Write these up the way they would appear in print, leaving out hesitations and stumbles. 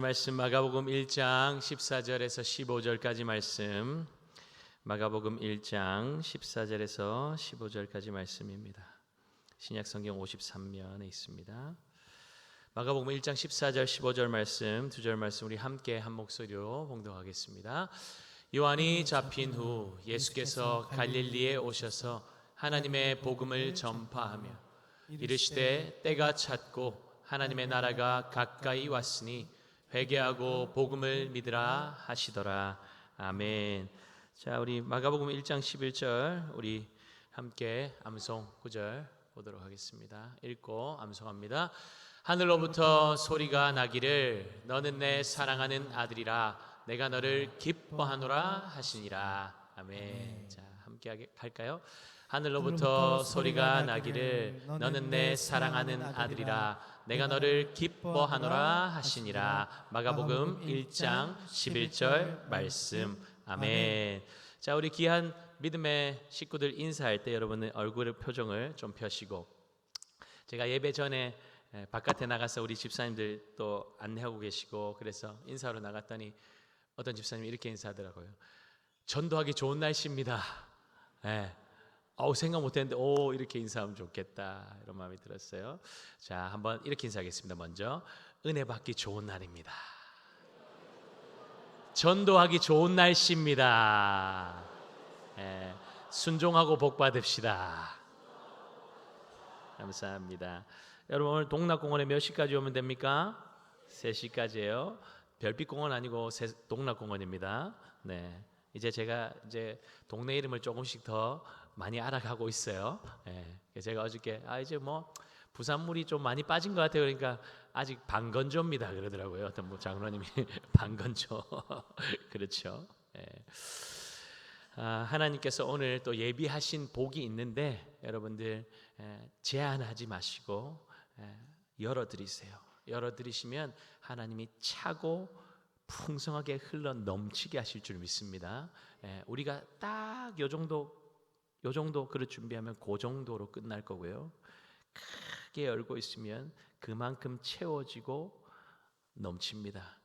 말씀 마가복음 1장 14절에서 15절까지 말씀, 마가복음 1장 14절에서 15절까지 말씀입니다. 신약성경 53면에 있습니다. 마가복음 1장 14절 15절 말씀, 두 절 말씀 우리 함께 한 목소리로 봉독하겠습니다. 요한이 잡힌 후 예수께서 갈릴리에 오셔서 하나님의 복음을 전파하며 이르시되 때가 찼고 하나님의 나라가 가까이 왔으니 회개하고 복음을 믿으라 하시더라. 아멘. 자, 우리 마가복음 1장 11절 우리 함께 암송 9절 보도록 하겠습니다. 읽고 암송합니다. 하늘로부터 소리가 나기를 너는 내 사랑하는 아들이라 내가 너를 기뻐하노라 하시니라. 아멘. 자, 함께 할까요? 하늘로부터 소리가 나기를 너는 내 사랑하는 아들이라 내가 너를 기뻐하노라 하시니라. 마가복음 1장 11절 말씀. 아멘. 자, 우리 귀한 믿음의 식구들 인사할 때 여러분의 얼굴 표정을 좀 펴시고, 제가 예배 전에 바깥에 나가서 우리 집사님들 또 안내하고 계시고 그래서 인사하러 나갔더니 어떤 집사님이 이렇게 인사하더라고요. 전도하기 좋은 날씨입니다. 생각 못했는데 이렇게 인사하면 좋겠다 이런 마음이 들었어요. 자, 한번 이렇게 인사하겠습니다. 먼저 은혜 받기 좋은 날입니다. 전도하기 좋은 날씨입니다. 순종하고 복 받읍시다. 감사합니다. 여러분 오늘 동락공원에 몇 시까지 오면 됩니까? 3시까지예요. 별빛공원 아니고 동락공원입니다. 네. 제가 동네 이름을 조금씩 더 많이 알아가고 있어요. 제가 어저께 이제 부산물이 좀 많이 빠진 것 같아요. 그러니까 아직 반건조입니다 그러더라고요. 어떤 장로님이 반건조. 그렇죠. 하나님께서 오늘 또 예비하신 복이 있는데 여러분들 제한하지 마시고 열어드리세요. 열어드리시면 하나님이 차고 풍성하게 흘러 넘치게 하실 줄 믿습니다. 우리가 딱 요 정도 그릇 준비하면 그 정도로 끝날 거고요. 크게 열고 있으면 그만큼 채워지고 넘칩니다.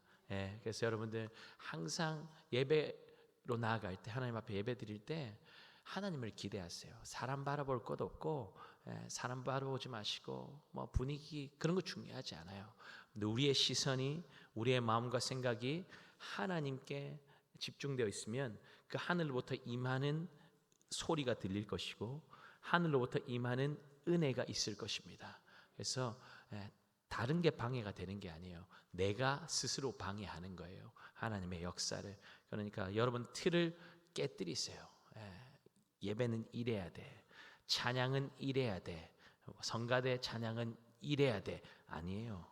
그래서 여러분들 항상 예배로 나아갈 때, 하나님 앞에 예배 드릴 때 하나님을 기대하세요. 사람 바라볼 것 없고 사람 바라보지 마시고 분위기 그런 거 중요하지 않아요. 근데 우리의 시선이, 우리의 마음과 생각이 하나님께 집중되어 있으면 그 하늘로부터 임하는 소리가 들릴 것이고 하늘로부터 임하는 은혜가 있을 것입니다. 그래서 다른 게 방해가 되는 게 아니에요. 내가 스스로 방해하는 거예요. 하나님의 역사를. 그러니까 여러분 틀을 깨뜨리세요. 예배는 이래야 돼. 찬양은 이래야 돼. 성가대 찬양은 이래야 돼. 아니에요.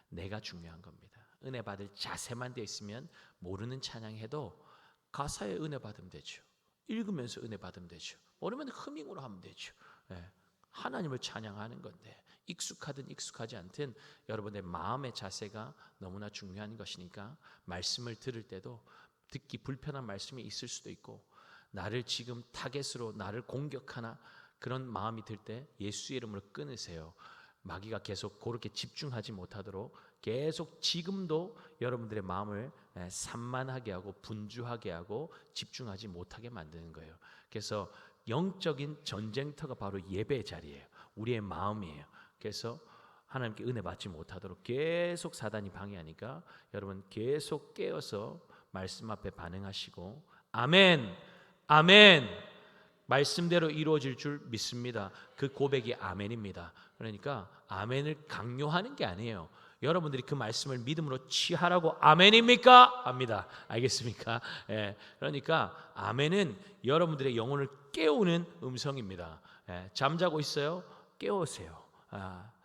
내가 중요한 겁니다. 은혜 받을 자세만 돼 있으면 모르는 찬양해도 가사에 은혜 받으면 되죠. 읽으면서 은혜 받으면 되죠. 모르면 흐밍으로 하면 되죠. 하나님을 찬양하는 건데 익숙하든 익숙하지 않든 여러분의 마음의 자세가 너무나 중요한 것이니까 말씀을 들을 때도 듣기 불편한 말씀이 있을 수도 있고 나를 지금 타겟으로 나를 공격하나 그런 마음이 들 때 예수의 이름으로 끊으세요. 마귀가 계속 그렇게 집중하지 못하도록 계속 지금도 여러분들의 마음을 산만하게 하고 분주하게 하고 집중하지 못하게 만드는 거예요. 그래서 영적인 전쟁터가 바로 예배 자리예요. 우리의 마음이에요. 그래서 하나님께 은혜 받지 못하도록 계속 사단이 방해하니까 여러분 계속 깨어서 말씀 앞에 반응하시고 아멘, 아멘, 말씀대로 이루어질 줄 믿습니다. 그 고백이 아멘입니다. 그러니까 아멘을 강요하는 게 아니에요. 여러분들이 그 말씀을 믿음으로 취하라고 아멘입니까? 합니다. 알겠습니까? 그러니까 아멘은 여러분들의 영혼을 깨우는 음성입니다. 잠자고 있어요? 깨우세요.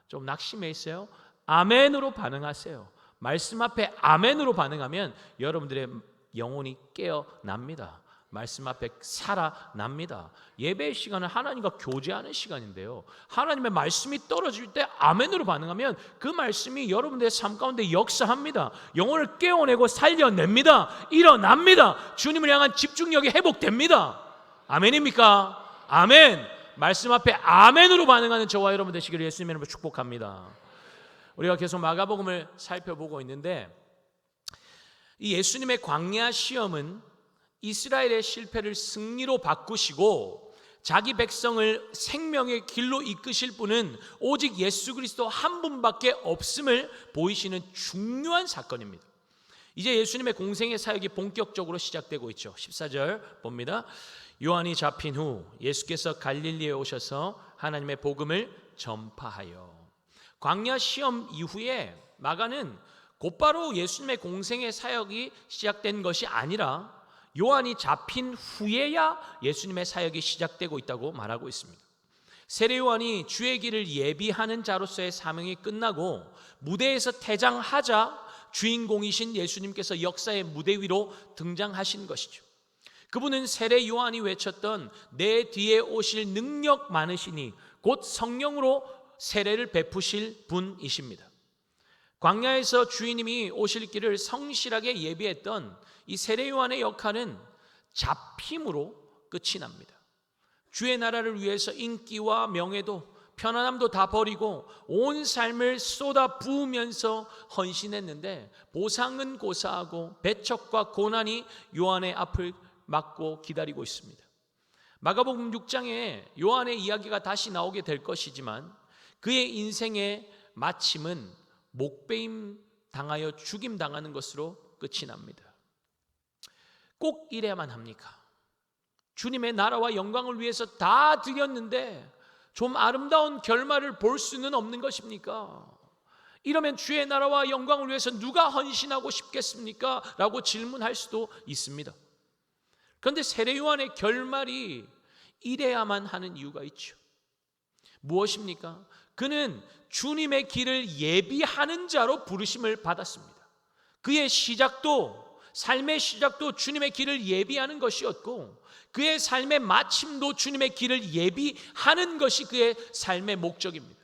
좀 낙심해 있어요? 아멘으로 반응하세요. 말씀 앞에 아멘으로 반응하면 여러분들의 영혼이 깨어납니다. 말씀 앞에 살아납니다. 예배의 시간은 하나님과 교제하는 시간인데요, 하나님의 말씀이 떨어질 때 아멘으로 반응하면 그 말씀이 여러분들의 삶 가운데 역사합니다. 영혼을 깨워내고 살려냅니다. 일어납니다. 주님을 향한 집중력이 회복됩니다. 아멘입니까? 아멘. 말씀 앞에 아멘으로 반응하는 저와 여러분 되시기를 예수님의 이름으로 축복합니다. 우리가 계속 마가복음을 살펴보고 있는데 이 예수님의 광야 시험은 이스라엘의 실패를 승리로 바꾸시고 자기 백성을 생명의 길로 이끄실 분은 오직 예수 그리스도 한 분밖에 없음을 보이시는 중요한 사건입니다. 이제 예수님의 공생의 사역이 본격적으로 시작되고 있죠. 14절 봅니다. 요한이 잡힌 후 예수께서 갈릴리에 오셔서 하나님의 복음을 전파하여. 광야 시험 이후에 마가는 곧바로 예수님의 공생의 사역이 시작된 것이 아니라 요한이 잡힌 후에야 예수님의 사역이 시작되고 있다고 말하고 있습니다. 세례 요한이 주의 길을 예비하는 자로서의 사명이 끝나고 무대에서 퇴장하자 주인공이신 예수님께서 역사의 무대 위로 등장하신 것이죠. 그분은 세례 요한이 외쳤던 내 뒤에 오실 능력 많으시니 곧 성령으로 세례를 베푸실 분이십니다. 광야에서 주님이 오실 길을 성실하게 예비했던 이 세례 요한의 역할은 잡힘으로 끝이 납니다. 주의 나라를 위해서 인기와 명예도 편안함도 다 버리고 온 삶을 쏟아 부으면서 헌신했는데 보상은 고사하고 배척과 고난이 요한의 앞을 막고 기다리고 있습니다. 마가복음 6장에 요한의 이야기가 다시 나오게 될 것이지만 그의 인생의 마침은 목베임 당하여 죽임 당하는 것으로 끝이 납니다. 꼭 이래야만 합니까? 주님의 나라와 영광을 위해서 다 드렸는데 좀 아름다운 결말을 볼 수는 없는 것입니까? 이러면 주의 나라와 영광을 위해서 누가 헌신하고 싶겠습니까? 라고 질문할 수도 있습니다. 그런데 세례 요한의 결말이 이래야만 하는 이유가 있죠. 무엇입니까? 그는 주님의 길을 예비하는 자로 부르심을 받았습니다. 그의 시작도 삶의 시작도 주님의 길을 예비하는 것이었고 그의 삶의 마침도 주님의 길을 예비하는 것이 그의 삶의 목적입니다.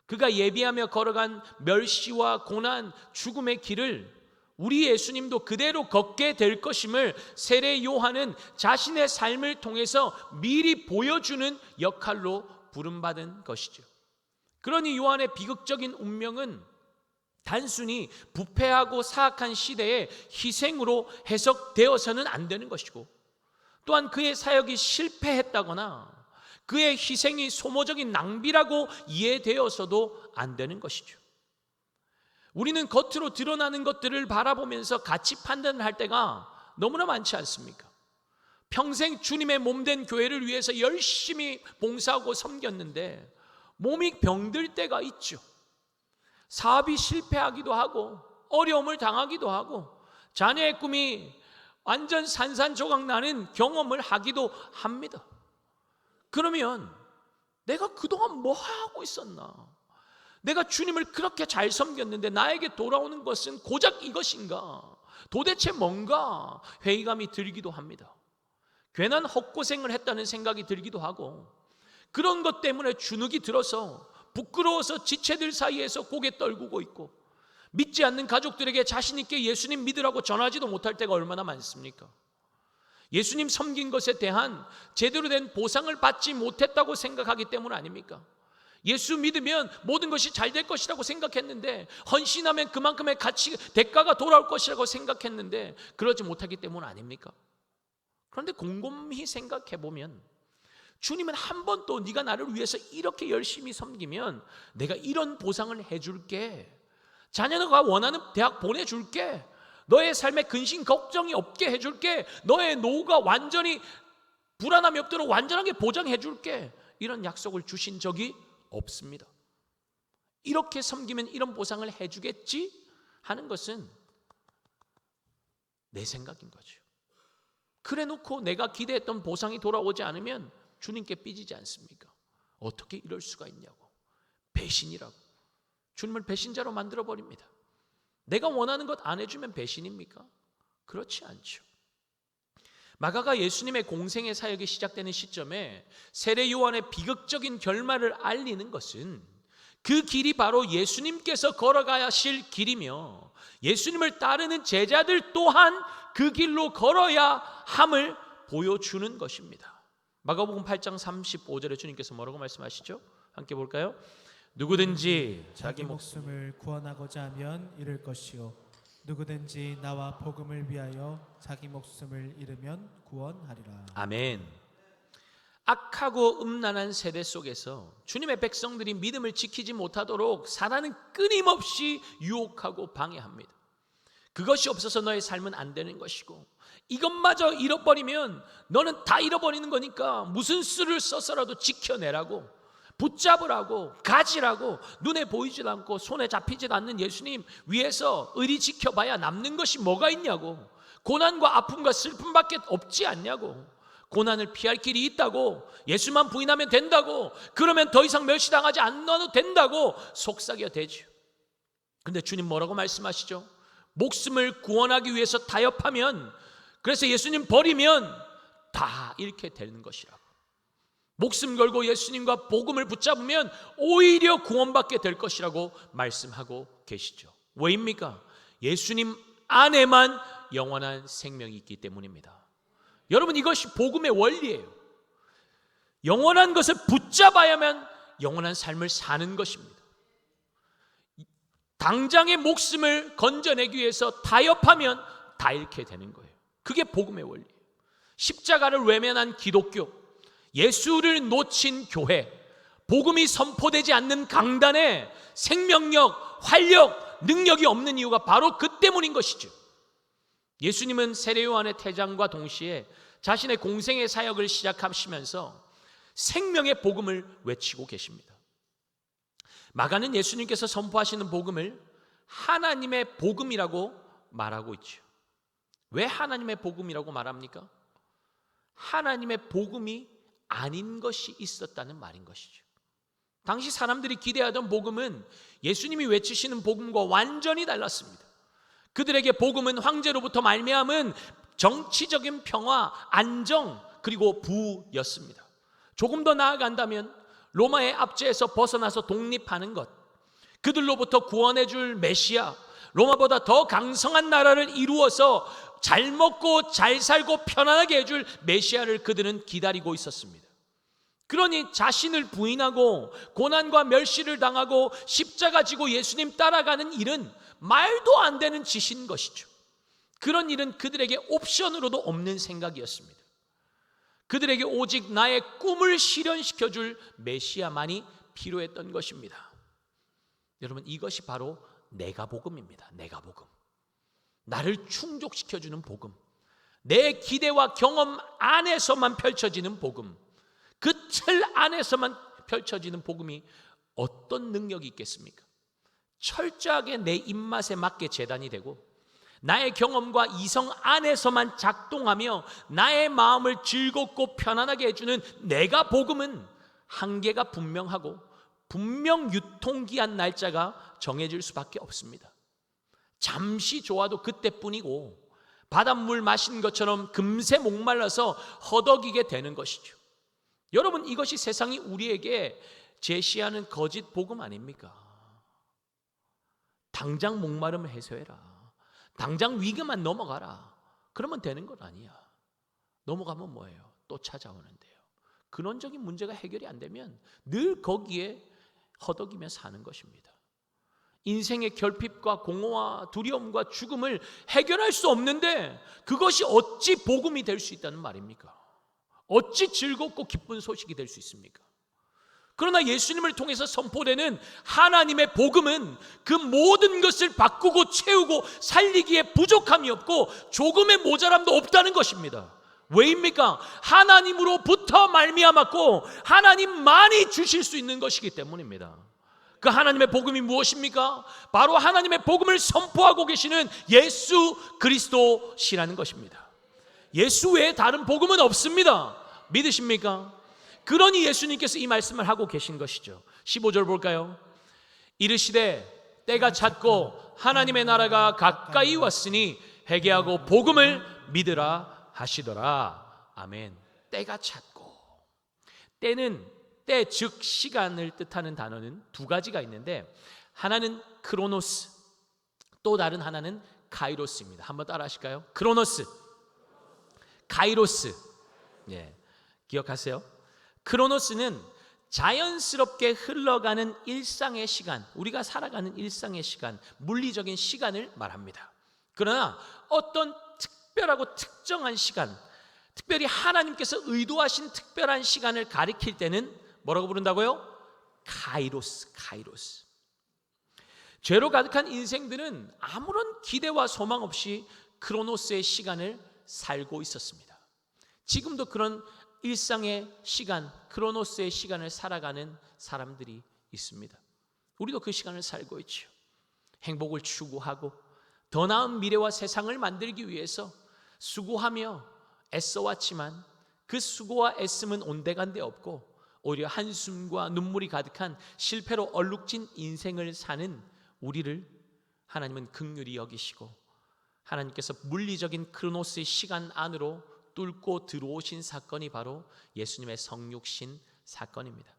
그가 예비하며 걸어간 멸시와 고난, 죽음의 길을 우리 예수님도 그대로 걷게 될 것임을 세례 요한은 자신의 삶을 통해서 미리 보여주는 역할로 부름받은 것이죠. 그러니 요한의 비극적인 운명은 단순히 부패하고 사악한 시대의 희생으로 해석되어서는 안 되는 것이고 또한 그의 사역이 실패했다거나 그의 희생이 소모적인 낭비라고 이해되어서도 안 되는 것이죠. 우리는 겉으로 드러나는 것들을 바라보면서 가치 판단을 할 때가 너무나 많지 않습니까? 평생 주님의 몸된 교회를 위해서 열심히 봉사하고 섬겼는데 몸이 병들 때가 있죠. 사업이 실패하기도 하고 어려움을 당하기도 하고 자녀의 꿈이 완전 산산조각 나는 경험을 하기도 합니다. 그러면 내가 그동안 뭐 하고 있었나? 내가 주님을 그렇게 잘 섬겼는데 나에게 돌아오는 것은 고작 이것인가? 도대체 뭔가? 회의감이 들기도 합니다. 괜한 헛고생을 했다는 생각이 들기도 하고 그런 것 때문에 주눅이 들어서 부끄러워서 지체들 사이에서 고개 떨구고 있고 믿지 않는 가족들에게 자신 있게 예수님 믿으라고 전하지도 못할 때가 얼마나 많습니까? 예수님 섬긴 것에 대한 제대로 된 보상을 받지 못했다고 생각하기 때문 아닙니까? 예수 믿으면 모든 것이 잘 될 것이라고 생각했는데 헌신하면 그만큼의 가치, 대가가 돌아올 것이라고 생각했는데 그러지 못하기 때문 아닙니까? 그런데 곰곰이 생각해 보면 주님은 한 번 또 네가 나를 위해서 이렇게 열심히 섬기면 내가 이런 보상을 해줄게. 자녀가 원하는 대학 보내줄게. 너의 삶에 근심 걱정이 없게 해줄게. 너의 노후가 완전히 불안함이 없도록 완전하게 보장해줄게. 이런 약속을 주신 적이 없습니다. 이렇게 섬기면 이런 보상을 해주겠지 하는 것은 내 생각인 거죠. 그래 놓고 내가 기대했던 보상이 돌아오지 않으면 주님께 삐지지 않습니까? 어떻게 이럴 수가 있냐고. 배신이라고. 주님을 배신자로 만들어버립니다. 내가 원하는 것 안 해주면 배신입니까? 그렇지 않죠. 마가가 예수님의 공생의 사역이 시작되는 시점에 세례 요한의 비극적인 결말을 알리는 것은 그 길이 바로 예수님께서 걸어가실 길이며 예수님을 따르는 제자들 또한 그 길로 걸어야 함을 보여주는 것입니다. 마가복음 8장 35절에 주님께서 뭐라고 말씀하시죠? 함께 볼까요? 누구든지 자기 목숨을 구원하고자 하면 잃을 것이요 누구든지 나와 복음을 위하여 자기 목숨을 잃으면 구원하리라. 아멘. 악하고 음란한 세대 속에서 주님의 백성들이 믿음을 지키지 못하도록 사단은 끊임없이 유혹하고 방해합니다. 그것이 없어서 너의 삶은 안 되는 것이고, 이것마저 잃어버리면 너는 다 잃어버리는 거니까 무슨 수를 써서라도 지켜내라고, 붙잡으라고, 가지라고, 눈에 보이지도 않고 손에 잡히지도 않는 예수님 위에서 의리 지켜봐야 남는 것이 뭐가 있냐고, 고난과 아픔과 슬픔밖에 없지 않냐고, 고난을 피할 길이 있다고, 예수만 부인하면 된다고, 그러면 더 이상 멸시당하지 않아도 된다고 속삭여 대죠. 그런데 주님 뭐라고 말씀하시죠? 목숨을 구원하기 위해서 타협하면, 그래서 예수님 버리면 다 잃게 되는 것이라고. 목숨 걸고 예수님과 복음을 붙잡으면 오히려 구원받게 될 것이라고 말씀하고 계시죠. 왜입니까? 예수님 안에만 영원한 생명이 있기 때문입니다. 여러분, 이것이 복음의 원리예요. 영원한 것을 붙잡아야만 영원한 삶을 사는 것입니다. 당장의 목숨을 건져내기 위해서 타협하면 다 잃게 되는 거예요. 그게 복음의 원리예요. 십자가를 외면한 기독교, 예수를 놓친 교회, 복음이 선포되지 않는 강단에 생명력, 활력, 능력이 없는 이유가 바로 그 때문인 것이죠. 예수님은 세례 요한의 퇴장과 동시에 자신의 공생의 사역을 시작하시면서 생명의 복음을 외치고 계십니다. 마가는 예수님께서 선포하시는 복음을 하나님의 복음이라고 말하고 있죠. 왜 하나님의 복음이라고 말합니까? 하나님의 복음이 아닌 것이 있었다는 말인 것이죠. 당시 사람들이 기대하던 복음은 예수님이 외치시는 복음과 완전히 달랐습니다. 그들에게 복음은 황제로부터 말미암은 정치적인 평화, 안정, 그리고 부였습니다. 조금 더 나아간다면 로마의 압제에서 벗어나서 독립하는 것, 그들로부터 구원해 줄 메시아, 로마보다 더 강성한 나라를 이루어서 잘 먹고 잘 살고 편안하게 해줄 메시아를 그들은 기다리고 있었습니다. 그러니 자신을 부인하고 고난과 멸시를 당하고 십자가 지고 예수님 따라가는 일은 말도 안 되는 짓인 것이죠. 그런 일은 그들에게 옵션으로도 없는 생각이었습니다. 그들에게 오직 나의 꿈을 실현시켜줄 메시아만이 필요했던 것입니다. 여러분, 이것이 바로 내가 복음입니다. 내가 복음. 나를 충족시켜주는 복음, 내 기대와 경험 안에서만 펼쳐지는 복음, 그 틀 안에서만 펼쳐지는 복음이 어떤 능력이 있겠습니까? 철저하게 내 입맛에 맞게 재단이 되고 나의 경험과 이성 안에서만 작동하며 나의 마음을 즐겁고 편안하게 해주는 내가 복음은 한계가 분명하고 분명 유통기한 날짜가 정해질 수밖에 없습니다. 잠시 좋아도 그때뿐이고 바닷물 마신 것처럼 금세 목말라서 허덕이게 되는 것이죠. 여러분, 이것이 세상이 우리에게 제시하는 거짓 복음 아닙니까? 당장 목마름을 해소해라, 당장 위기만 넘어가라, 그러면 되는 건 아니야. 넘어가면 뭐예요? 또 찾아오는데요. 근원적인 문제가 해결이 안 되면 늘 거기에 허덕이며 사는 것입니다. 인생의 결핍과 공허와 두려움과 죽음을 해결할 수 없는데 그것이 어찌 복음이 될 수 있다는 말입니까? 어찌 즐겁고 기쁜 소식이 될 수 있습니까? 그러나 예수님을 통해서 선포되는 하나님의 복음은 그 모든 것을 바꾸고 채우고 살리기에 부족함이 없고 조금의 모자람도 없다는 것입니다. 왜입니까? 하나님으로부터 말미암았고 하나님만이 주실 수 있는 것이기 때문입니다. 그 하나님의 복음이 무엇입니까? 바로 하나님의 복음을 선포하고 계시는 예수 그리스도시라는 것입니다. 예수 외에 다른 복음은 없습니다. 믿으십니까? 그러니 예수님께서 이 말씀을 하고 계신 것이죠. 15절 볼까요? 이르시되 때가 찼고 하나님의 나라가 가까이 왔으니 회개하고 복음을 믿으라 하시더라. 아멘. 때가 찼고, 때는 때 즉 시간을 뜻하는 단어는 두 가지가 있는데 하나는 크로노스, 또 다른 하나는 카이로스입니다. 한번 따라 하실까요? 크로노스, 카이로스. 예, 기억하세요? 크로노스는 자연스럽게 흘러가는 일상의 시간, 우리가 살아가는 일상의 시간, 물리적인 시간을 말합니다. 그러나 어떤 특별하고 특정한 시간, 특별히 하나님께서 의도하신 특별한 시간을 가리킬 때는 뭐라고 부른다고요? 카이로스, 카이로스. 죄로 가득한 인생들은 아무런 기대와 소망 없이 크로노스의 시간을 살고 있었습니다. 지금도 그런 일상의 시간, 크로노스의 시간을 살아가는 사람들이 있습니다. 우리도 그 시간을 살고 있죠. 행복을 추구하고 더 나은 미래와 세상을 만들기 위해서 수고하며 애써왔지만 그 수고와 애씀은 온데간데 없고 오히려 한숨과 눈물이 가득한 실패로 얼룩진 인생을 사는 우리를 하나님은 긍휼히 여기시고 하나님께서 물리적인 크로노스의 시간 안으로 뚫고 들어오신 사건이 바로 예수님의 성육신 사건입니다.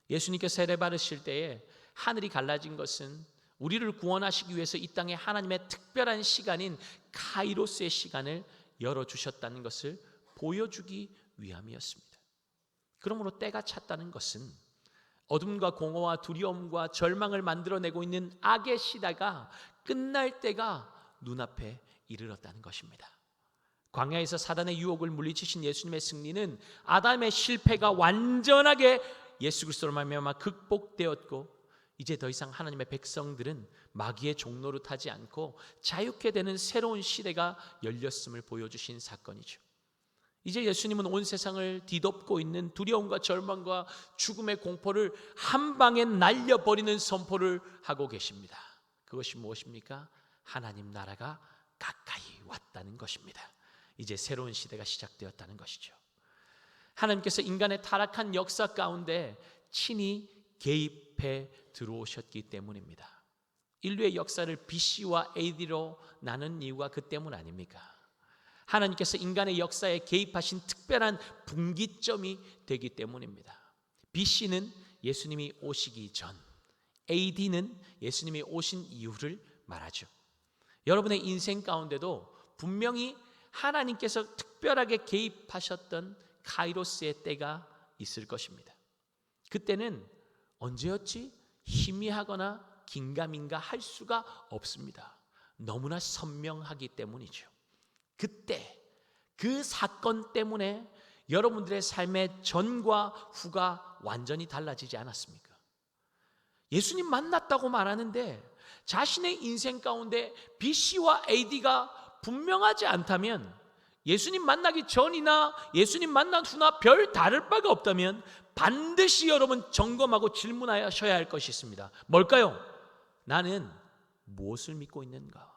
예수님께서 세례 받으실 때에 하늘이 갈라진 것은 우리를 구원하시기 위해서 이 땅에 하나님의 특별한 시간인 카이로스의 시간을 열어주셨다는 것을 보여주기 위함이었습니다. 그러므로 때가 찼다는 것은 어둠과 공허와 두려움과 절망을 만들어내고 있는 악의 시대가 끝날 때가 눈앞에 이르렀다는 것입니다. 광야에서 사단의 유혹을 물리치신 예수님의 승리는 아담의 실패가 완전하게 예수 그리스도로 말미암아 극복되었고 이제 더 이상 하나님의 백성들은 마귀의 종노릇 하지 않고 자유케 되는 새로운 시대가 열렸음을 보여주신 사건이죠. 이제 예수님은 온 세상을 뒤덮고 있는 두려움과 절망과 죽음의 공포를 한 방에 날려버리는 선포를 하고 계십니다. 그것이 무엇입니까? 하나님 나라가 가까이 왔다는 것입니다. 이제 새로운 시대가 시작되었다는 것이죠. 하나님께서 인간의 타락한 역사 가운데 친히 개입해 들어오셨기 때문입니다. 인류의 역사를 BC와 AD로 나눈 이유가 그 때문 아닙니까? 하나님께서 인간의 역사에 개입하신 특별한 분기점이 되기 때문입니다. BC는 예수님이 오시기 전, AD는 예수님이 오신 이후를 말하죠. 여러분의 인생 가운데도 분명히 하나님께서 특별하게 개입하셨던 카이로스의 때가 있을 것입니다. 그때는 언제였지? 희미하거나 긴가민가 할 수가 없습니다. 너무나 선명하기 때문이죠. 그때 그 사건 때문에 여러분들의 삶의 전과 후가 완전히 달라지지 않았습니까? 예수님 만났다고 말하는데 자신의 인생 가운데 BC와 AD가 분명하지 않다면, 예수님 만나기 전이나 예수님 만난 후나 별 다를 바가 없다면 반드시 여러분 점검하고 질문하셔야 할 것이 있습니다. 뭘까요? 나는 무엇을 믿고 있는가?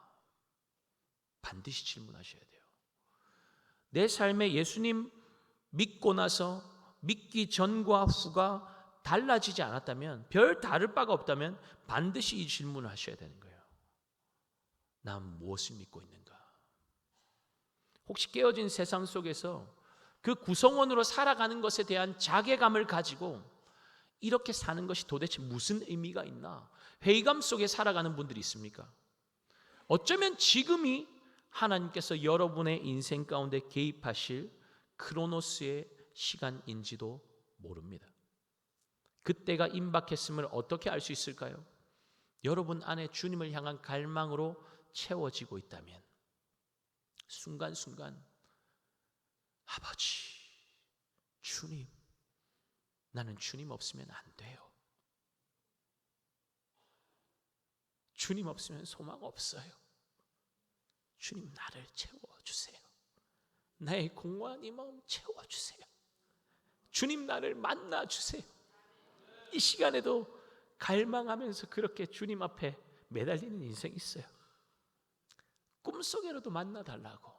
반드시 질문하셔야 돼요. 내 삶에 예수님 믿고 나서 믿기 전과 후가 달라지지 않았다면, 별 다를 바가 없다면 반드시 이 질문을 하셔야 되는 거예요. 난 무엇을 믿고 있는가? 혹시 깨어진 세상 속에서 그 구성원으로 살아가는 것에 대한 자괴감을 가지고 이렇게 사는 것이 도대체 무슨 의미가 있나? 회의감 속에 살아가는 분들이 있습니까? 어쩌면 지금이 하나님께서 여러분의 인생 가운데 개입하실 크로노스의 시간인지도 모릅니다. 그때가 임박했음을 어떻게 알 수 있을까요? 여러분 안에 주님을 향한 갈망으로 채워지고 있다면 순간순간 아버지, 주님, 나는 주님 없으면 안 돼요. 주님 없으면 소망 없어요. 주님 나를 채워주세요. 나의 공허한 이 마음 채워주세요. 주님 나를 만나주세요. 이 시간에도 갈망하면서 그렇게 주님 앞에 매달리는 인생이 있어요. 꿈속에라도 만나달라고,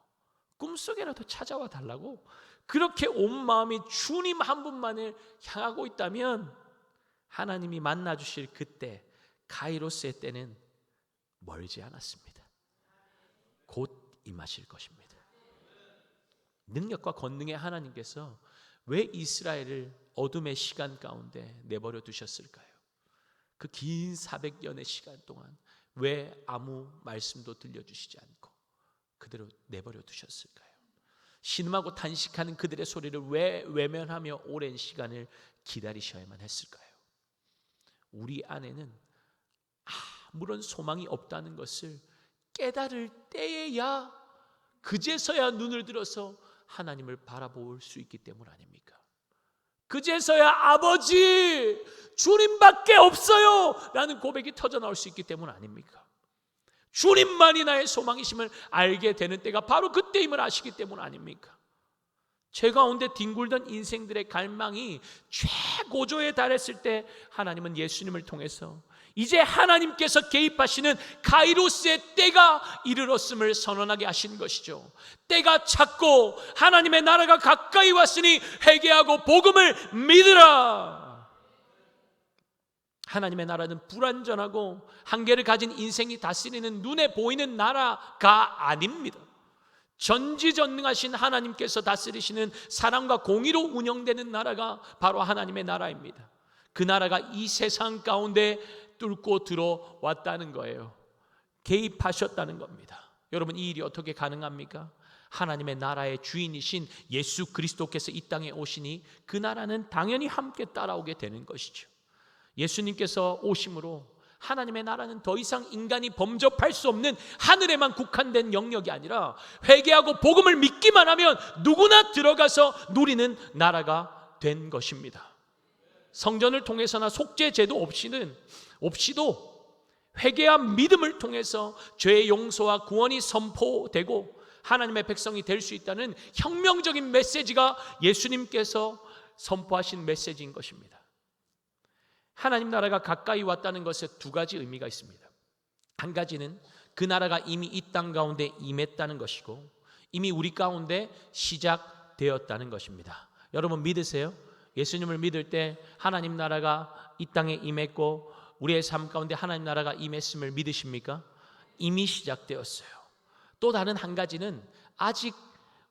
꿈속에라도 찾아와 달라고 그렇게 온 마음이 주님 한 분만을 향하고 있다면 하나님이 만나주실 그때, 카이로스의 때는 멀지 않았습니다. 곧 임하실 것입니다. 능력과 권능의 하나님께서 왜 이스라엘을 어둠의 시간 가운데 내버려 두셨을까요? 그 긴 400년의 시간 동안 왜 아무 말씀도 들려주시지 않고 그대로 내버려 두셨을까요? 신음하고 탄식하는 그들의 소리를 왜 외면하며 오랜 시간을 기다리셔야만 했을까요? 우리 안에는 아무런 소망이 없다는 것을 깨달을 때에야, 그제서야 눈을 들어서 하나님을 바라볼 수 있기 때문 아닙니까? 그제서야 아버지, 주님밖에 없어요 라는 고백이 터져나올 수 있기 때문 아닙니까? 주님만이 나의 소망이심을 알게 되는 때가 바로 그때임을 아시기 때문 아닙니까? 죄 가운데 뒹굴던 인생들의 갈망이 최고조에 달했을 때 하나님은 예수님을 통해서 이제 하나님께서 개입하시는 카이로스의 때가 이르렀음을 선언하게 하신 것이죠. 때가 찼고 하나님의 나라가 가까이 왔으니 회개하고 복음을 믿으라. 하나님의 나라는 불완전하고 한계를 가진 인생이 다스리는 눈에 보이는 나라가 아닙니다. 전지전능하신 하나님께서 다스리시는 사랑과 공의로 운영되는 나라가 바로 하나님의 나라입니다. 그 나라가 이 세상 가운데 뚫고 들어왔다는 거예요. 개입하셨다는 겁니다. 여러분, 이 일이 어떻게 가능합니까? 하나님의 나라의 주인이신 예수 그리스도께서 이 땅에 오시니 그 나라는 당연히 함께 따라오게 되는 것이죠. 예수님께서 오심으로 하나님의 나라는 더 이상 인간이 범접할 수 없는 하늘에만 국한된 영역이 아니라 회개하고 복음을 믿기만 하면 누구나 들어가서 누리는 나라가 된 것입니다. 성전을 통해서나 속죄 제도 없이도 회개와 믿음을 통해서 죄의 용서와 구원이 선포되고 하나님의 백성이 될 수 있다는 혁명적인 메시지가 예수님께서 선포하신 메시지인 것입니다. 하나님 나라가 가까이 왔다는 것에 두 가지 의미가 있습니다. 한 가지는 그 나라가 이미 이 땅 가운데 임했다는 것이고, 이미 우리 가운데 시작되었다는 것입니다. 여러분 믿으세요? 예수님을 믿을 때 하나님 나라가 이 땅에 임했고 우리의 삶 가운데 하나님 나라가 임했음을 믿으십니까? 이미 시작되었어요. 또 다른 한 가지는 아직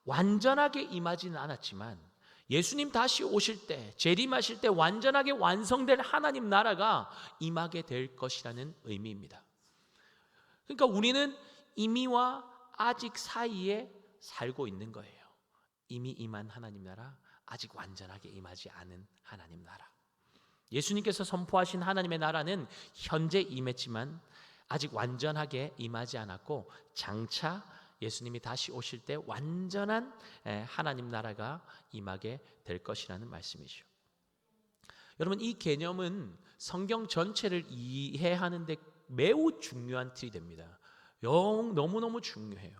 완전하게 임하지는 않았지만 예수님 다시 오실 때, 재림하실 때 완전하게 완성될 하나님 나라가 임하게 될 것이라는 의미입니다. 그러니까 우리는 이미와 아직 사이에 살고 있는 거예요. 이미 임한 하나님 나라, 아직 완전하게 임하지 않은 하나님 나라. 예수님께서 선포하신 하나님의 나라는 현재 임했지만 아직 완전하게 임하지 않았고, 장차 예수님이 다시 오실 때 완전한 하나님 나라가 임하게 될 것이라는 말씀이죠. 여러분, 이 개념은 성경 전체를 이해하는 데 매우 중요한 틀이 됩니다. 너무너무 중요해요.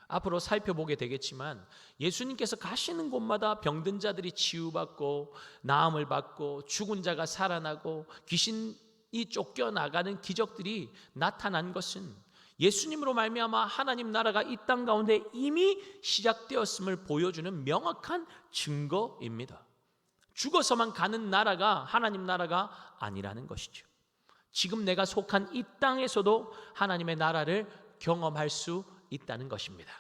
앞으로 살펴보게 되겠지만 예수님께서 가시는 곳마다 병든 자들이 치유받고 나음을 받고 죽은 자가 살아나고 귀신이 쫓겨나가는 기적들이 나타난 것은 예수님으로 말미암아 하나님 나라가 이 땅 가운데 이미 시작되었음을 보여주는 명확한 증거입니다. 죽어서만 가는 나라가 하나님 나라가 아니라는 것이죠. 지금 내가 속한 이 땅에서도 하나님의 나라를 경험할 수 있다는 것입니다.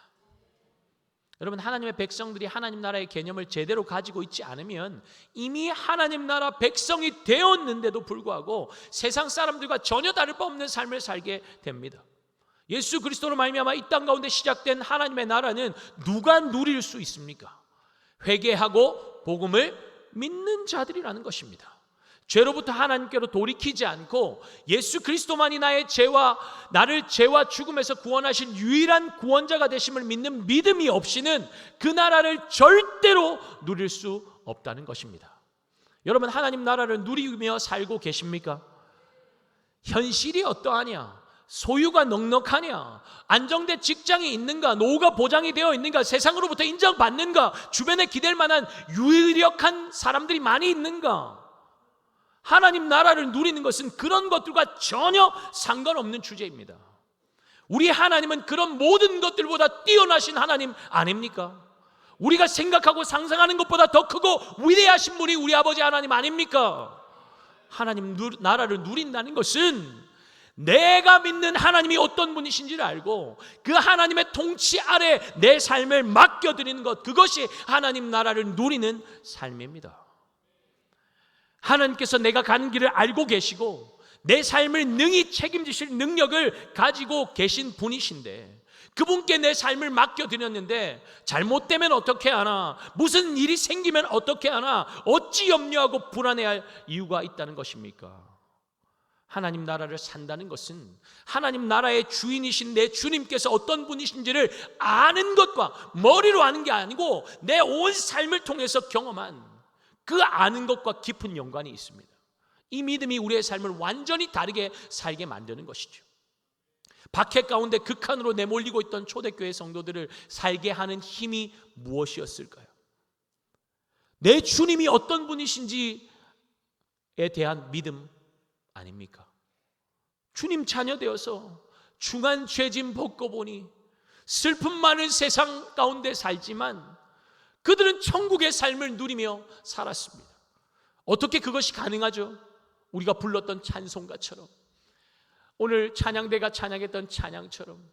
여러분, 하나님의 백성들이 하나님 나라의 개념을 제대로 가지고 있지 않으면 이미 하나님 나라 백성이 되었는데도 불구하고 세상 사람들과 전혀 다를 바 없는 삶을 살게 됩니다. 예수 그리스도로 말미암아 이 땅 가운데 시작된 하나님의 나라는 누가 누릴 수 있습니까? 회개하고 복음을 믿는 자들이라는 것입니다. 죄로부터 하나님께로 돌이키지 않고 예수 그리스도만이 나를 죄와 죽음에서 구원하신 유일한 구원자가 되심을 믿는 믿음이 없이는 그 나라를 절대로 누릴 수 없다는 것입니다. 여러분, 하나님 나라를 누리며 살고 계십니까? 현실이 어떠하냐? 소유가 넉넉하냐? 안정된 직장이 있는가? 노후가 보장이 되어 있는가? 세상으로부터 인정받는가? 주변에 기댈 만한 유력한 사람들이 많이 있는가? 하나님 나라를 누리는 것은 그런 것들과 전혀 상관없는 주제입니다. 우리 하나님은 그런 모든 것들보다 뛰어나신 하나님 아닙니까? 우리가 생각하고 상상하는 것보다 더 크고 위대하신 분이 우리 아버지 하나님 아닙니까? 하나님 나라를 누린다는 것은 내가 믿는 하나님이 어떤 분이신지를 알고 그 하나님의 통치 아래 내 삶을 맡겨드리는 것, 그것이 하나님 나라를 누리는 삶입니다. 하나님께서 내가 가는 길을 알고 계시고 내 삶을 능히 책임지실 능력을 가지고 계신 분이신데, 그분께 내 삶을 맡겨드렸는데 잘못되면 어떻게 하나, 무슨 일이 생기면 어떻게 하나, 어찌 염려하고 불안해할 이유가 있다는 것입니까? 하나님 나라를 산다는 것은 하나님 나라의 주인이신 내 주님께서 어떤 분이신지를 아는 것과 머리로 아는 게 아니고 내 온 삶을 통해서 경험한 그 아는 것과 깊은 연관이 있습니다. 이 믿음이 우리의 삶을 완전히 다르게 살게 만드는 것이죠. 박해 가운데 극한으로 내몰리고 있던 초대교회 성도들을 살게 하는 힘이 무엇이었을까요? 내 주님이 어떤 분이신지에 대한 믿음 아닙니까? 주님 자녀 되어서 중한 죄짐 벗고 보니 슬픔 많은 세상 가운데 살지만 그들은 천국의 삶을 누리며 살았습니다. 어떻게 그것이 가능하죠? 우리가 불렀던 찬송가처럼, 오늘 찬양대가 찬양했던 찬양처럼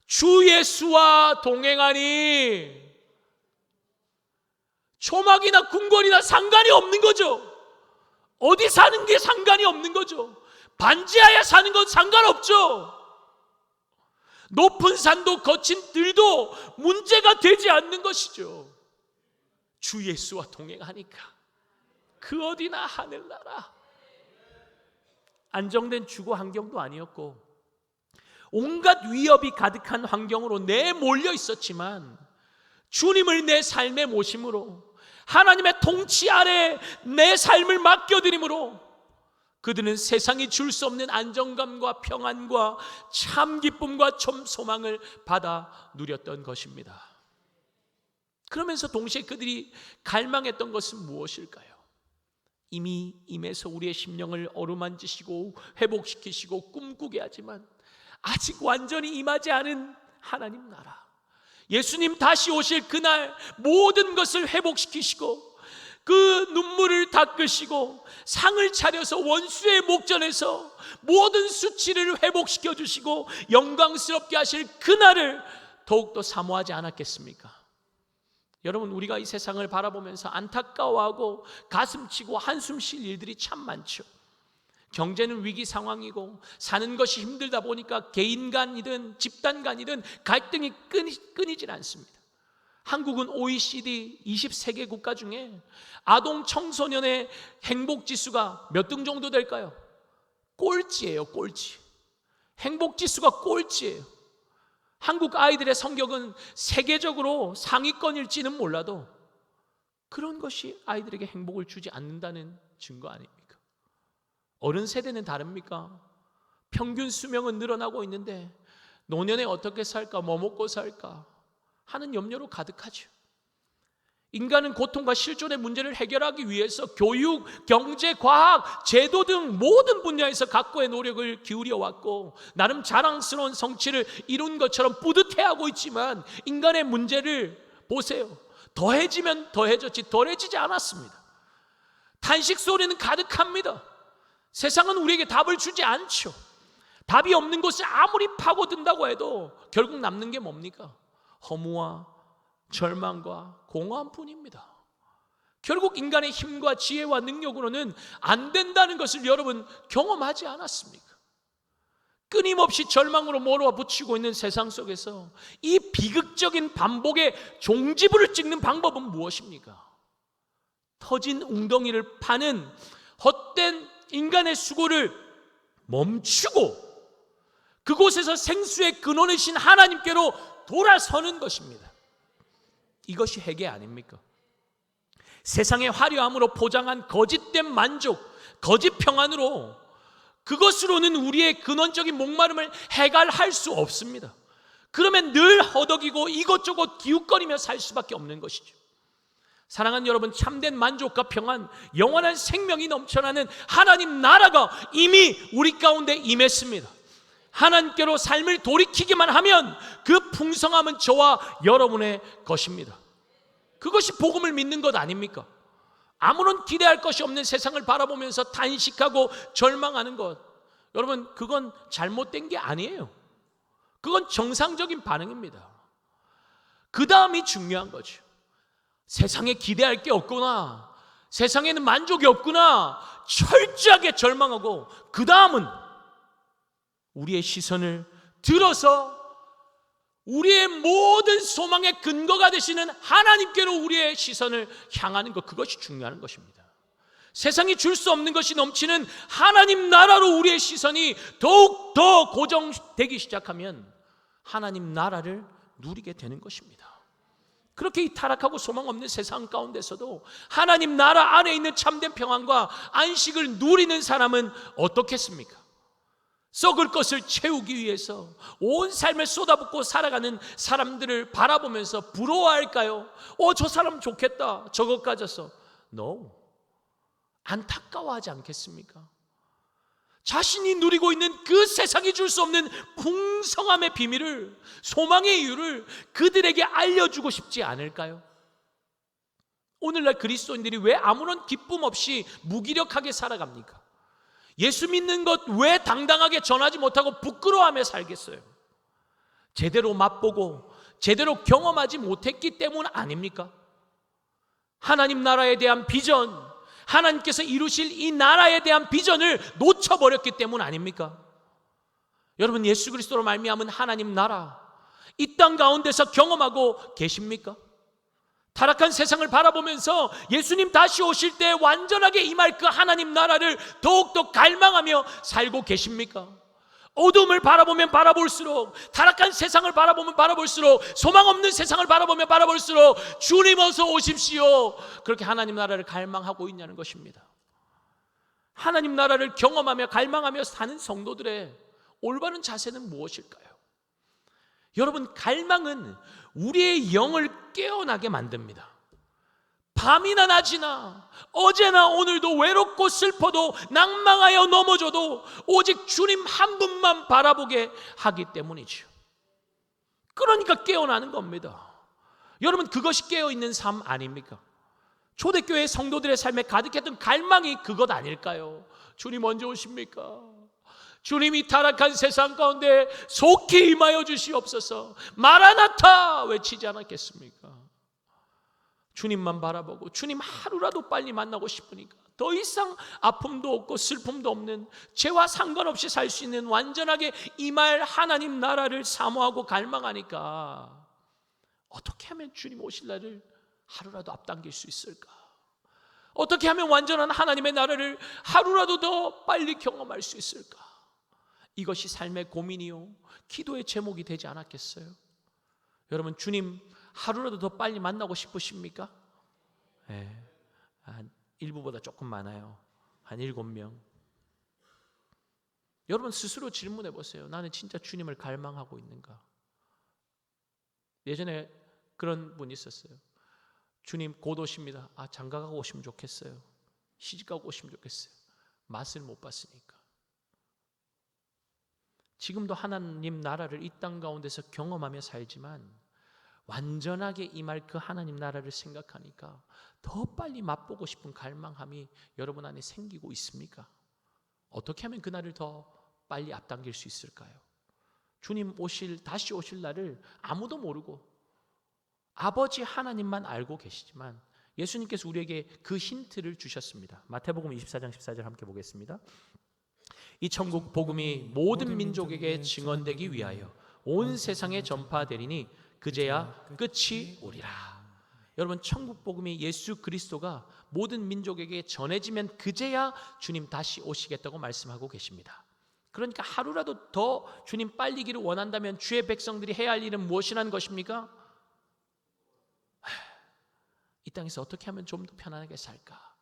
주 예수와 동행하니 초막이나 궁궐이나 상관이 없는 거죠. 어디 사는 게 상관이 없는 거죠. 반지하에 사는 건 상관없죠. 높은 산도 거친 들도 문제가 되지 않는 것이죠. 주 예수와 동행하니까 그 어디나 하늘나라. 안정된 주거 환경도 아니었고 온갖 위협이 가득한 환경으로 내몰려 있었지만 주님을 내 삶에 모심으로 하나님의 통치 아래 내 삶을 맡겨드림으로 그들은 세상이 줄 수 없는 안정감과 평안과 참 기쁨과 참 소망을 받아 누렸던 것입니다. 그러면서 동시에 그들이 갈망했던 것은 무엇일까요? 이미 임해서 우리의 심령을 어루만지시고 회복시키시고 꿈꾸게 하지만 아직 완전히 임하지 않은 하나님 나라, 예수님 다시 오실 그날 모든 것을 회복시키시고 그 눈물을 닦으시고 상을 차려서 원수의 목전에서 모든 수치를 회복시켜 주시고 영광스럽게 하실 그날을 더욱더 사모하지 않았겠습니까? 여러분, 우리가 이 세상을 바라보면서 안타까워하고 가슴치고 한숨 쉴 일들이 참 많죠. 경제는 위기 상황이고 사는 것이 힘들다 보니까 개인 간이든 집단 간이든 갈등이 끊이질 않습니다. 한국은 OECD 20세계 국가 중에 아동 청소년의 행복지수가 몇 등 정도 될까요? 꼴찌예요, 꼴찌. 행복지수가 꼴찌예요. 한국 아이들의 성격은 세계적으로 상위권일지는 몰라도 그런 것이 아이들에게 행복을 주지 않는다는 증거 아닙니까? 어른 세대는 다릅니까? 평균 수명은 늘어나고 있는데 노년에 어떻게 살까, 뭐 먹고 살까 하는 염려로 가득하죠. 인간은 고통과 실존의 문제를 해결하기 위해서 교육, 경제, 과학, 제도 등 모든 분야에서 각고의 노력을 기울여 왔고 나름 자랑스러운 성취를 이룬 것처럼 뿌듯해하고 있지만 인간의 문제를 보세요. 더해지면 더해졌지 덜해지지 않았습니다. 탄식 소리는 가득합니다. 세상은 우리에게 답을 주지 않죠. 답이 없는 곳을 아무리 파고든다고 해도 결국 남는 게 뭡니까? 허무와 절망과 공허함뿐입니다. 결국 인간의 힘과 지혜와 능력으로는 안 된다는 것을 여러분 경험하지 않았습니까? 끊임없이 절망으로 몰아붙이고 있는 세상 속에서 이 비극적인 반복의 종지부를 찍는 방법은 무엇입니까? 터진 웅덩이를 파는 헛된 인간의 수고를 멈추고 그곳에서 생수의 근원이신 하나님께로 돌아서는 것입니다. 이것이 회개 아닙니까? 세상의 화려함으로 포장한 거짓된 만족, 거짓 평안으로 그것으로는 우리의 근원적인 목마름을 해결할 수 없습니다. 그러면 늘 허덕이고 이것저것 기웃거리며 살 수밖에 없는 것이죠. 사랑하는 여러분, 참된 만족과 평안, 영원한 생명이 넘쳐나는 하나님 나라가 이미 우리 가운데 임했습니다. 하나님께로 삶을 돌이키기만 하면 그 풍성함은 저와 여러분의 것입니다. 그것이 복음을 믿는 것 아닙니까? 아무런 기대할 것이 없는 세상을 바라보면서 탄식하고 절망하는 것, 여러분 그건 잘못된 게 아니에요. 그건 정상적인 반응입니다. 그 다음이 중요한 거죠. 세상에 기대할 게 없구나, 세상에는 만족이 없구나 철저하게 절망하고 그 다음은 우리의 시선을 들어서 우리의 모든 소망의 근거가 되시는 하나님께로 우리의 시선을 향하는 것, 그것이 중요한 것입니다. 세상이 줄 수 없는 것이 넘치는 하나님 나라로 우리의 시선이 더욱 더 고정되기 시작하면 하나님 나라를 누리게 되는 것입니다. 그렇게 이 타락하고 소망 없는 세상 가운데서도 하나님 나라 안에 있는 참된 평안과 안식을 누리는 사람은 어떻겠습니까? 썩을 것을 채우기 위해서 온 삶을 쏟아붓고 살아가는 사람들을 바라보면서 부러워할까요? 저 사람 좋겠다, 저것 가져서. No. 안타까워하지 않겠습니까? 자신이 누리고 있는 그 세상이 줄 수 없는 풍성함의 비밀을, 소망의 이유를 그들에게 알려주고 싶지 않을까요? 오늘날 그리스도인들이 왜 아무런 기쁨 없이 무기력하게 살아갑니까? 예수 믿는 것 왜 당당하게 전하지 못하고 부끄러워하며 살겠어요? 제대로 맛보고 제대로 경험하지 못했기 때문 아닙니까? 하나님 나라에 대한 비전, 하나님께서 이루실 이 나라에 대한 비전을 놓쳐버렸기 때문 아닙니까? 여러분, 예수 그리스도로 말미암은 하나님 나라, 이 땅 가운데서 경험하고 계십니까? 타락한 세상을 바라보면서 예수님 다시 오실 때 완전하게 임할 그 하나님 나라를 더욱더 갈망하며 살고 계십니까? 어둠을 바라보면 바라볼수록, 타락한 세상을 바라보면 바라볼수록, 소망 없는 세상을 바라보면 바라볼수록 주님 어서 오십시오, 그렇게 하나님 나라를 갈망하고 있냐는 것입니다. 하나님 나라를 경험하며 갈망하며 사는 성도들의 올바른 자세는 무엇일까요? 여러분, 갈망은 우리의 영을 깨어나게 만듭니다. 밤이나 낮이나 어제나 오늘도 외롭고 슬퍼도 낭망하여 넘어져도 오직 주님 한 분만 바라보게 하기 때문이죠. 그러니까 깨어나는 겁니다. 여러분, 그것이 깨어있는 삶 아닙니까? 초대교회 성도들의 삶에 가득했던 갈망이 그것 아닐까요? 주님 언제 오십니까? 주님이 타락한 세상 가운데 속히 임하여 주시옵소서, 마라나타 외치지 않았겠습니까? 주님만 바라보고 주님 하루라도 빨리 만나고 싶으니까 더 이상 아픔도 없고 슬픔도 없는, 죄와 상관없이 살 수 있는 완전하게 임할 하나님 나라를 사모하고 갈망하니까 어떻게 하면 주님 오실 날을 하루라도 앞당길 수 있을까? 어떻게 하면 완전한 하나님의 나라를 하루라도 더 빨리 경험할 수 있을까? 이것이 삶의 고민이요, 기도의 제목이 되지 않았겠어요? 여러분, 주님 하루라도 더 빨리 만나고 싶으십니까? 네, 한 일부보다 조금 많아요. 한 7명. 여러분 스스로 질문해 보세요. 나는 진짜 주님을 갈망하고 있는가? 예전에 그런 분이 있었어요. 주님 곧 오십니다. 장가가고 오시면 좋겠어요. 시집가고 오시면 좋겠어요. 맛을 못 봤으니까. 지금도 하나님 나라를 이 땅 가운데서 경험하며 살지만 완전하게 임할 그 하나님 나라를 생각하니까 더 빨리 맛보고 싶은 갈망함이 여러분 안에 생기고 있습니까? 어떻게 하면 그날을 더 빨리 앞당길 수 있을까요? 주님 다시 오실 날을 아무도 모르고 아버지 하나님만 알고 계시지만 예수님께서 우리에게 그 힌트를 주셨습니다. 마태복음 24장 14절 함께 보겠습니다. 이 천국 복음이 모든 민족에게 증언되기 위하여 온 세상에 전파되리니 그제야 끝이 오리라. 여러분, 천국 복음이 예수 그리스도가 모든 민족에게 전해지면 그제야 주님 다시 오시겠다고 말씀하고 계십니다. 그러니까 하루라도 더 주님 빨리기를 원한다면 주의 백성들이 해야 할 일은 무엇이라는 것입니까? 이 땅에서 어떻게 하면 좀 더 편안하게 살까?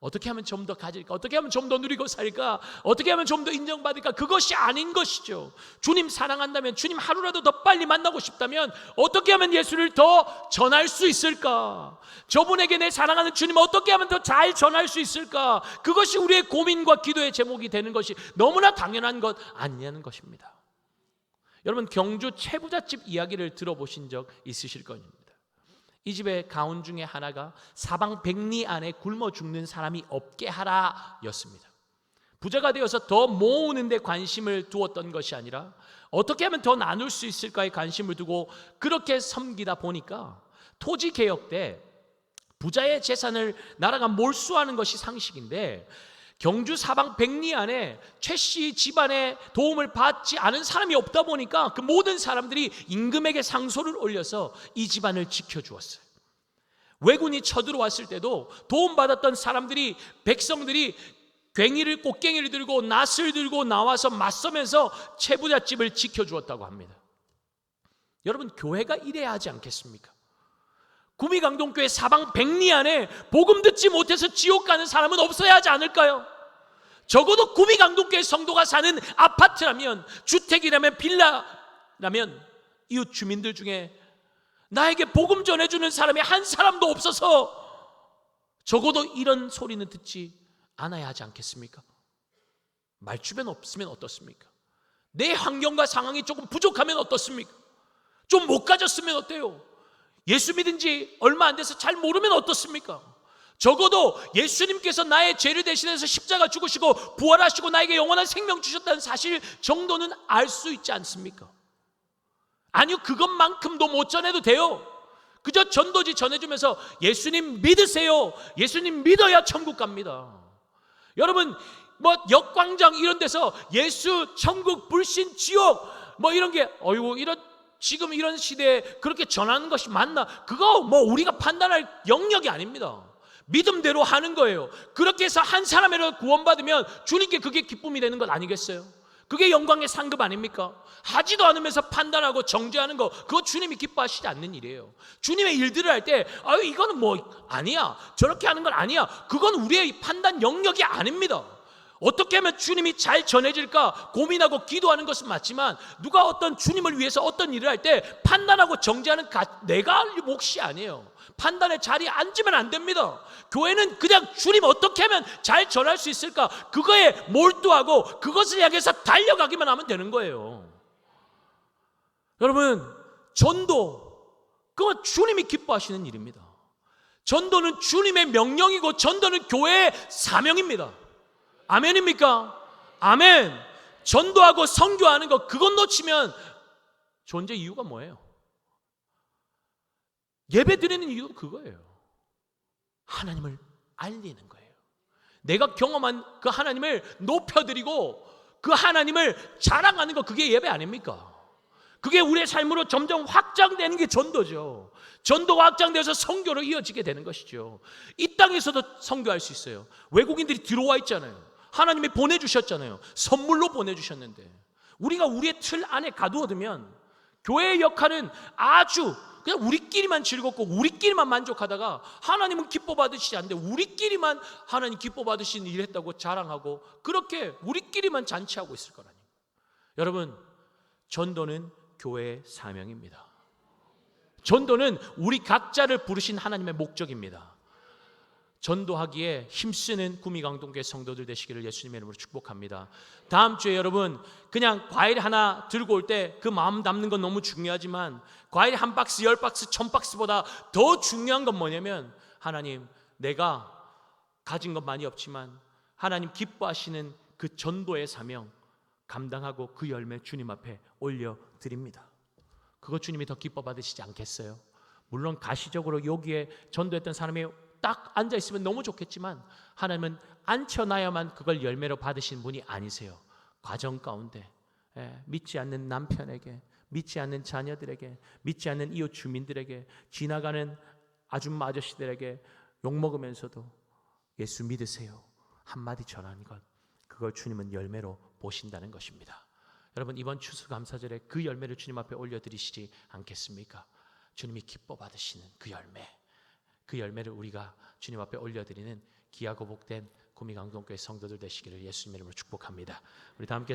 어떻게 하면 좀 더 가질까? 어떻게 하면 좀 더 누리고 살까? 어떻게 하면 좀 더 인정받을까? 그것이 아닌 것이죠. 주님 사랑한다면, 주님 하루라도 더 빨리 만나고 싶다면 어떻게 하면 예수를 더 전할 수 있을까? 저분에게 내 사랑하는 주님 어떻게 하면 더 잘 전할 수 있을까? 그것이 우리의 고민과 기도의 제목이 되는 것이 너무나 당연한 것 아니냐는 것입니다. 여러분, 경주 채부잣집 이야기를 들어보신 적 있으실 겁니다. 이 집의 가훈 중에 하나가 사방 백리 안에 굶어 죽는 사람이 없게 하라 였습니다. 부자가 되어서 더 모으는 데 관심을 두었던 것이 아니라 어떻게 하면 더 나눌 수 있을까에 관심을 두고 그렇게 섬기다 보니까 토지개혁 때 부자의 재산을 나라가 몰수하는 것이 상식인데 경주 사방 백리 안에 최 씨 집안의 도움을 받지 않은 사람이 없다 보니까 그 모든 사람들이 임금에게 상소를 올려서 이 집안을 지켜주었어요. 왜군이 쳐들어왔을 때도 도움받았던 사람들이, 백성들이 괭이를, 꽃괭이를 들고 낫을 들고 나와서 맞서면서 채부잣집을 지켜주었다고 합니다. 여러분, 교회가 이래야 하지 않겠습니까? 구미강동교회 사방 백리 안에 복음 듣지 못해서 지옥 가는 사람은 없어야 하지 않을까요? 적어도 구미강동교회 성도가 사는 아파트라면, 주택이라면, 빌라라면 이웃 주민들 중에 나에게 복음 전해주는 사람이 한 사람도 없어서 적어도 이런 소리는 듣지 않아야 하지 않겠습니까? 말주변 없으면 어떻습니까? 내 환경과 상황이 조금 부족하면 어떻습니까? 좀 못 가졌으면 어때요? 예수 믿은 지 얼마 안 돼서 잘 모르면 어떻습니까? 적어도 예수님께서 나의 죄를 대신해서 십자가 죽으시고 부활하시고 나에게 영원한 생명 주셨다는 사실 정도는 알 수 있지 않습니까? 아니요, 그것만큼도 못 전해도 돼요. 그저 전도지 전해주면서 예수님 믿으세요. 예수님 믿어야 천국 갑니다. 여러분, 역광장 이런 데서 예수, 천국, 불신, 지옥 이런 게 지금 이런 시대에 그렇게 전하는 것이 맞나? 그거 우리가 판단할 영역이 아닙니다. 믿음대로 하는 거예요. 그렇게 해서 한 사람이라도 구원받으면 주님께 그게 기쁨이 되는 것 아니겠어요? 그게 영광의 상급 아닙니까? 하지도 않으면서 판단하고 정죄하는 거, 그거 주님이 기뻐하시지 않는 일이에요. 주님의 일들을 할 때 이거는 아니야, 저렇게 하는 건 아니야, 그건 우리의 판단 영역이 아닙니다. 어떻게 하면 주님이 잘 전해질까 고민하고 기도하는 것은 맞지만, 누가 어떤 주님을 위해서 어떤 일을 할 때 판단하고 정죄하는 내가 할 몫이 아니에요. 판단의 자리에 앉으면 안 됩니다. 교회는 그냥 주님 어떻게 하면 잘 전할 수 있을까, 그거에 몰두하고 그것을 향해서 달려가기만 하면 되는 거예요. 여러분, 전도, 그건 주님이 기뻐하시는 일입니다. 전도는 주님의 명령이고 전도는 교회의 사명입니다. 아멘입니까? 아멘. 전도하고 선교하는 거, 그것 놓치면 존재 이유가 뭐예요? 예배 드리는 이유도 그거예요. 하나님을 알리는 거예요. 내가 경험한 그 하나님을 높여드리고 그 하나님을 자랑하는 거, 그게 예배 아닙니까? 그게 우리의 삶으로 점점 확장되는 게 전도죠. 전도가 확장돼서 선교로 이어지게 되는 것이죠. 이 땅에서도 선교할 수 있어요. 외국인들이 들어와 있잖아요. 하나님이 보내주셨잖아요. 선물로 보내주셨는데 우리가 우리의 틀 안에 가두어두면 교회의 역할은 아주 그냥 우리끼리만 즐겁고 우리끼리만 만족하다가 하나님은 기뻐 받으시지 않는데 우리끼리만 하나님 기뻐 받으시는 일 했다고 자랑하고 그렇게 우리끼리만 잔치하고 있을 거라니. 여러분, 전도는 교회의 사명입니다. 전도는 우리 각자를 부르신 하나님의 목적입니다. 전도하기에 힘쓰는 구미강동교회 성도들 되시기를 예수님의 이름으로 축복합니다. 다음 주에 여러분, 그냥 과일 하나 들고 올 때 그 마음 담는 건 너무 중요하지만 과일 한 박스, 10박스, 1000박스보다 더 중요한 건 뭐냐면, 하나님, 내가 가진 건 많이 없지만 하나님 기뻐하시는 그 전도의 사명 감당하고 그 열매 주님 앞에 올려드립니다. 그거 주님이 더 기뻐 받으시지 않겠어요? 물론 가시적으로 여기에 전도했던 사람이 딱 앉아있으면 너무 좋겠지만 하나님은 앉혀놔야만 그걸 열매로 받으시는 분이 아니세요. 과정 가운데 믿지 않는 남편에게, 믿지 않는 자녀들에게, 믿지 않는 이웃 주민들에게, 지나가는 아줌마 아저씨들에게 욕먹으면서도 예수 믿으세요 한마디 전하는 것, 그걸 주님은 열매로 보신다는 것입니다. 여러분, 이번 추수감사절에 그 열매를 주님 앞에 올려드리시지 않겠습니까? 주님이 기뻐 받으시는 그 열매, 그 열매를 우리가 주님 앞에 올려드리는 귀하고 복된 구미강동교회 성도들 되시기를 예수님의 이름으로 축복합니다. 우리 다 함께